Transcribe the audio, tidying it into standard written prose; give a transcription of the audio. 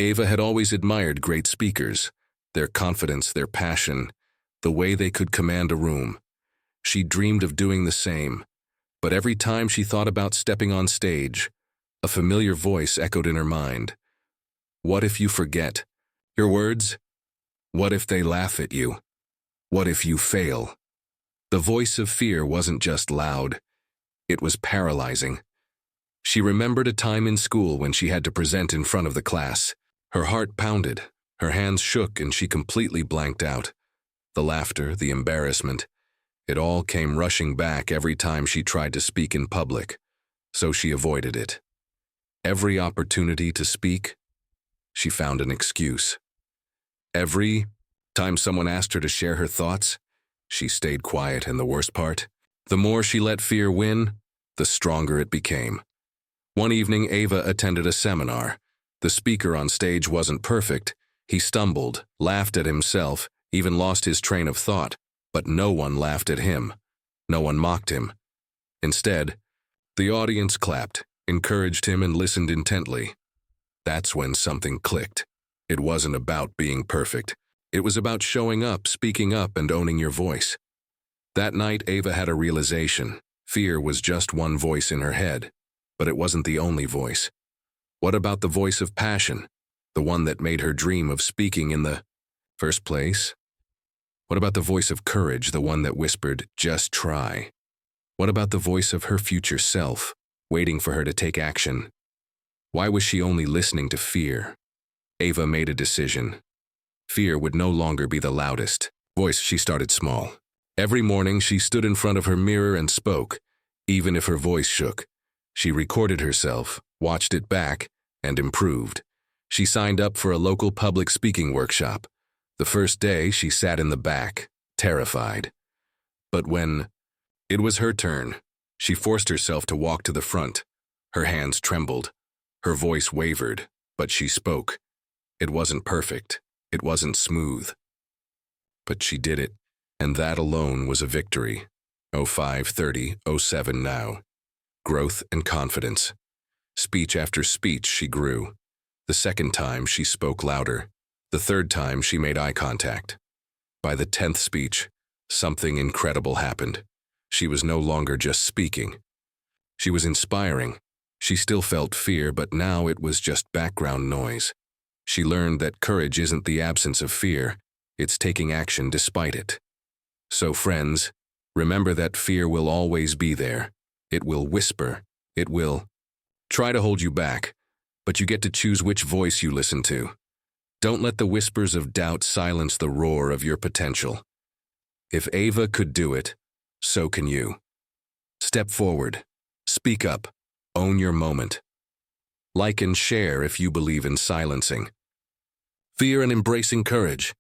Ava had always admired great speakers, their confidence, their passion, the way they could command a room. She dreamed of doing the same, but every time she thought about stepping on stage, a familiar voice echoed in her mind. What if you forget your words? What if they laugh at you? What if you fail? The voice of fear wasn't just loud, it was paralyzing. She remembered a time in school when she had to present in front of the class. Her heart pounded, her hands shook, and she completely blanked out. The laughter, the embarrassment, it all came rushing back every time she tried to speak in public, so she avoided it. Every opportunity to speak, she found an excuse. Every time someone asked her to share her thoughts, she stayed quiet, and the worst part, the more she let fear win, the stronger it became. One evening, Ava attended a seminar. The speaker on stage wasn't perfect. He stumbled, laughed at himself, even lost his train of thought, but no one laughed at him. No one mocked him. Instead, the audience clapped, encouraged him, and listened intently. That's when something clicked. It wasn't about being perfect. It was about showing up, speaking up, and owning your voice. That night, Ava had a realization. Fear was just one voice in her head, but it wasn't the only voice. What about the voice of passion, the one that made her dream of speaking in the first place? What about the voice of courage, the one that whispered, "Just try"? What about the voice of her future self, waiting for her to take action? Why was she only listening to fear? Ava made a decision. Fear would no longer be the loudest voice. She started small. Every morning, she stood in front of her mirror and spoke, even if her voice shook. She recorded herself, watched it back, and improved. She signed up for a local public speaking workshop. The first day, she sat in the back, terrified. But when it was her turn, she forced herself to walk to the front. Her hands trembled. Her voice wavered, but she spoke. It wasn't perfect. It wasn't smooth. But she did it, and that alone was a victory. 05:30, 07 now. Growth and confidence. Speech after speech, she grew. The second time, she spoke louder. The third time, she made eye contact. By the 10th speech, something incredible happened. She was no longer just speaking. She was inspiring. She still felt fear, but now it was just background noise. She learned that courage isn't the absence of fear, it's taking action despite it. So friends, remember that fear will always be there. It will whisper. It will try to hold you back, but you get to choose which voice you listen to. Don't let the whispers of doubt silence the roar of your potential. If Ava could do it, so can you. Step forward. Speak up. Own your moment. Like and share if you believe in silencing fear and embracing courage.